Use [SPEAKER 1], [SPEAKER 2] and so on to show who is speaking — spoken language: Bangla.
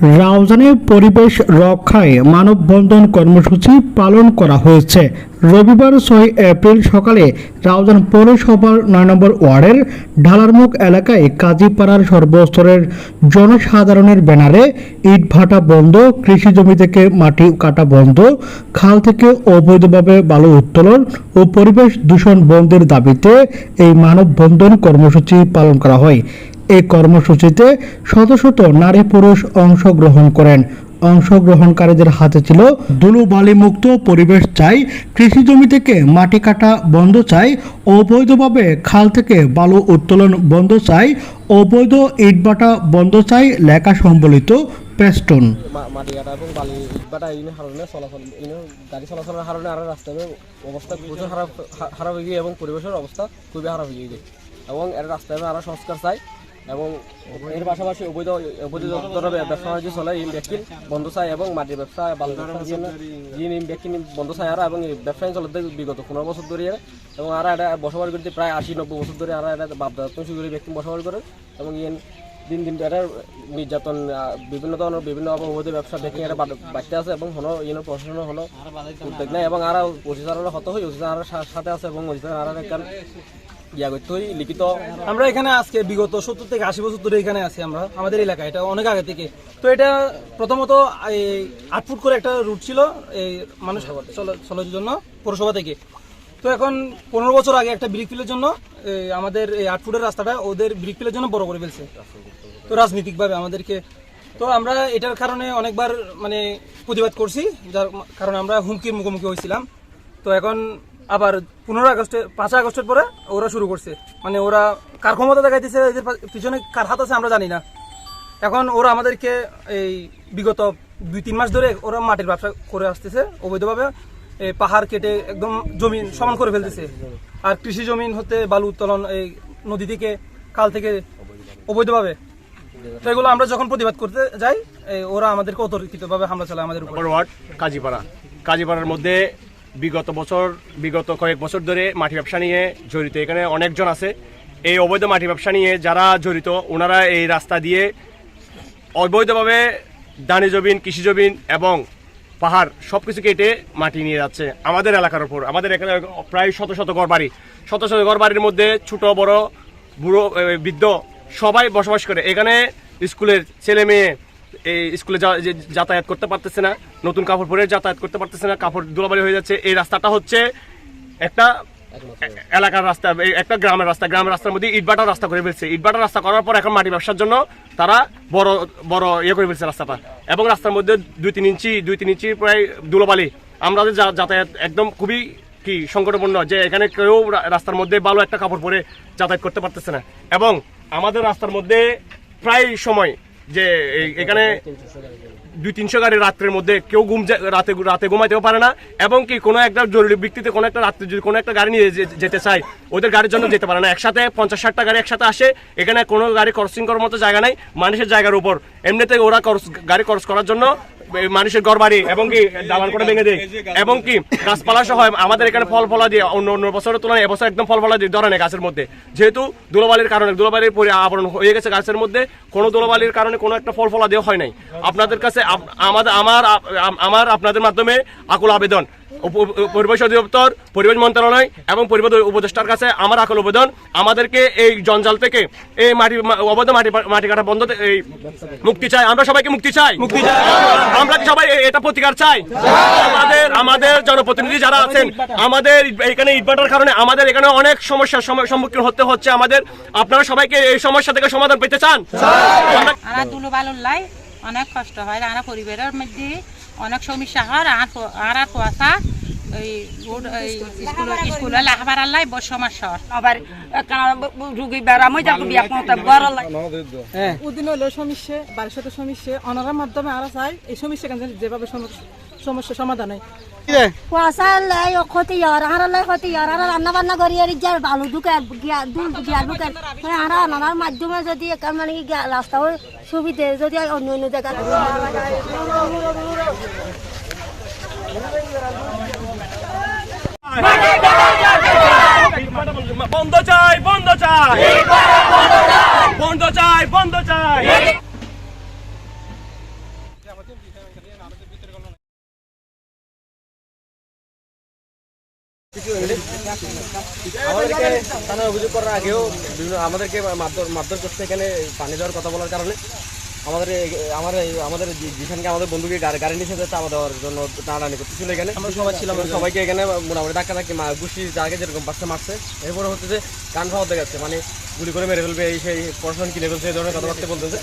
[SPEAKER 1] রাউজানে পরিবেশ রক্ষায় মানববন্ধন কর্মসূচি পালন করা হয়েছে। রবিবার 6 এপ্রিল সকালে রাউজান পৌরসভার 9 নম্বর ওয়ার্ডের ঢালারমুখ এলাকায় কাজীপাড়ার সর্বস্তরের জনসাধারণের ব্যানারে ইটভাটা বন্ধ, কৃষি জমি থেকে মাটি কাটা বন্ধ, খাল থেকে অবৈধভাবে বালু উত্তোলন ও পরিবেশ দূষণ বন্ধের দাবিতে এই মানববন্ধন কর্মসূচি পালন করা হয়। এই কর্মসূচিতে শত শত নারী পুরুষ অংশগ্রহণ করেন। অংশগ্রহণকারীদের হাতে ছিল ধুলোবালি মুক্ত পরিবেশ চাই, কৃষি জমি থেকে মাটি কাটা বন্ধ চাই, অবৈধভাবে খাল থেকে বালু উত্তোলন বন্ধ চাই, অবৈধ ইটভাটা বন্ধ চাই লেখা সম্বলিত পেস্টন।
[SPEAKER 2] মাটি কাটা এবং বালি ইটভাটা এই কারণে চলাচল গাড়ি চলাচলের কারণে আর রাস্তার অবস্থা প্রচুর খারাপ হয়ে গিয়ে এবং পরিবেশের অবস্থা খুবই খারাপ হয়ে গিয়ে এবং এর রাস্তায় আরও সংস্কার চাই এবং এর পাশাপাশি অবৈধ ব্যবসা বাণিজ্য চলে এই ব্যক্তি বন্ধ চাই এবং মাটির ব্যবসা বালু ব্যবসার জন্য ব্যক্তি বন্ধ চাই আর এবং এই ব্যবসায়ী চলতে বিগত 15 বছর ধরে এবং আর এটা বসবাস করতে প্রায় 80-90 বছর ধরে আর এটা বাপদাদা শুরু করে ব্যক্তি বসবাস করে এবং দিন দিন এটা নির্যাতন বিভিন্ন ধরনের বিভিন্ন অবৈধ ব্যবসা ব্যক্তি এটা বাড়তে আছে এবং হলো প্রশাসনের হলো উদ্যোগ নেয় এবং আর অফিসাররা হত হয় অফিসার সাথে আছে এবং অফিসার আর একটা লিখিত।
[SPEAKER 3] আমরা এখানে আজকে বিগত 70 থেকে 80 বছর ধরে এখানে আছি আমরা আমাদের এলাকায়, এটা অনেক আগে থেকে। তো এটা প্রথমত 8 ফুট করে একটা রুট ছিল এই মানুষ চলার জন্য পৌরসভা থেকে। তো এখন 15 বছর আগে একটা ব্রিক ফিলের জন্য আমাদের এই 8 ফুটের রাস্তাটা ওদের ব্রিক ফিলের জন্য বড় করে ফেলছে, তো রাজনৈতিকভাবে আমাদেরকে। তো আমরা এটার কারণে অনেকবার প্রতিবাদ করছি, যার কারণে আমরা হুমকির মুখোমুখি হয়েছিলাম। তো এখন আবার 5 আগস্টের পরে ওরা শুরু করছে, ওরা কার ক্ষমতা দেখাইতেছে, এদের পিছনে কার হাত আছে আমরা জানি না। এখন ওরা আমাদেরকে এই বিগত 2-3 মাস ধরে ওরা মাটির ব্যবসা করে আসতেছে অবৈধভাবে, পাহাড় কেটে একদম জমিন সমান করে ফেলতেছে। আর কৃষি জমিন হতে বালু উত্তোলন এই নদী থেকে খাল থেকে অবৈধভাবে। তো এগুলো আমরা যখন প্রতিবাদ করতে যাই ওরা আমাদেরকে অতর্কিতভাবে হামলা চালায় আমাদের উপর।
[SPEAKER 4] কাজীপাড়ার মধ্যে বিগত কয়েক বছর ধরে মাটি ব্যবসা নিয়ে জড়িত এখানে অনেকজন আছে। এই অবৈধ মাটি ব্যবসা নিয়ে যারা জড়িত ওনারা এই রাস্তা দিয়ে অবৈধভাবে দানি জমিন, কৃষি জমিন এবং পাহাড় সবকিছু কেটে মাটি নিয়ে যাচ্ছে আমাদের এলাকার উপর। আমাদের এখানে প্রায় শত শত ঘর বাড়ির মধ্যে ছোট বড় বুড়ো বৃদ্ধ সবাই বসবাস করে। এখানে স্কুলের ছেলে মেয়ে এই স্কুলে যাতায়াত করতে পারতেছে না, নতুন কাপড় পরে যাতায়াত করতে পারতেছে না, কাপড় ধুলাবালি হয়ে যাচ্ছে। এই রাস্তাটা হচ্ছে একটা এলাকার রাস্তা, একটা গ্রামের রাস্তার মধ্যে ইটভাটার রাস্তা করে ফেলছে। ইটভাটার রাস্তা করার পর এখন মাটি ব্যবসার জন্য তারা বড় করে ফেলছে রাস্তাটা এবং রাস্তার মধ্যে 2-3 ইঞ্চি প্রায় ধুলোবালি। আমাদের যাতায়াত একদম খুবই সংকটপূর্ণ, যে এখানে কেউ রাস্তার মধ্যে ভালো একটা কাপড় পরে যাতায়াত করতে পারতেছে না। এবং আমাদের রাস্তার মধ্যে প্রায় সময় যে এখানে 200-300 গাড়ি রাত্রের মধ্যে কেউ রাতে ঘুমাইতেও পারে না এবং কোনো একটা জরুরি ভিত্তিতে কোনো একটা রাত্রে যদি কোনো একটা গাড়ি নিয়ে যেতে চায় ওদের গাড়ির জন্য যেতে পারে না। একসাথে 50-60টা গাড়ি একসাথে আসে, এখানে কোনো গাড়ি ক্রসিং করার মতো জায়গা নাই মানুষের জায়গার উপর। এমনিতে ওরা গাড়ি ক্রস করার জন্য মানুষের ঘর বাড়ি এবং দালান করে ভেঙে দেয় এবং গাছপালা সহ আমাদের এখানে ফল ফলা দিয়ে অন্য বছরের তুলনায় এবছর একদম ফল ফলা দিয়ে ধরে নেই গাছের মধ্যে, যেহেতু ধুলোবালির কারণে ধুলোবালির আবরণ হয়ে গেছে গাছের মধ্যে, কোনো ধুলোবালির কারণে কোনো একটা ফল ফলা দেওয়া হয় নাই। আপনাদের কাছে আমার আপনাদের মাধ্যমে আকুল আবেদন, পরিবেশ অধিদপ্তর, পরিবেশ মন্ত্রণালয় এবং পরিবেশ উপদেষ্টার কাছে আমার আকুল আবেদন, আমাদেরকে এই জঞ্জাল থেকে এই অবৈধ মাটি কাটা বন্ধ মুক্তি চাই। আমরা সবাইকে মুক্তি চাই। আমরা কি সবাই এটা প্রতিকার চাই? আমাদের জনপ্রতিনিধি যারা আছেন, আমাদের এখানে ইটভাটার কারণে আমাদের এখানে অনেক সমস্যার সম্মুখীন হতে হচ্ছে আমাদের। আপনারা সবাইকে এই সমস্যা থেকে সমাধান পেতে চান?
[SPEAKER 5] অনেক কষ্ট হয়, আর পরিবারের মধ্যে অনেক সমস্যা হয়। আর কুয়াশা স্কুলে লেখাবার আল্লাহ বড় সমস্যা। আবার রুগী বেড়ামই যাবো
[SPEAKER 6] উদিন হইলো সমস্যা, বাড়ির সাথে সমস্যা অনারার মাধ্যমে আর চাই এই সমস্যা যেভাবে সমস্যা সমাধান হয়।
[SPEAKER 7] কুয়াশা ক্ষতি আর ক্ষতি আর রান্না বান্না করি ভালো ঢুকে আর আনার মাধ্যমে যদি রাস্তা সুবিধে যদি অন্য জায়গা
[SPEAKER 4] বন্ধ চাই।
[SPEAKER 2] আমাদেরকে থানায় অভিযোগ করার আগেও আমাদেরকে মারধর করছে এখানে পানি দেওয়ার কথা বলার কারণে। আমাদের যেখানকে আমাদের বন্ধুকে গাড়ি নিয়ে যেতে চাপা দেওয়ার জন্য টানাটানি করতেছিল এখানে। আমরা সবাই ছিলাম, সবাইকে এখানে মোটামুটি ধাক্কি ঘুষি যাকে যেরকম পাশে মারছে। এরপরে হচ্ছে যে কান ফাওয়াতে গেছে, মানে গুলি করে মেরে ফেলবে, এই সেই প্রশাসন কিনে ফেলছে, এই ধরনের কথাবার্তা বলতেছে।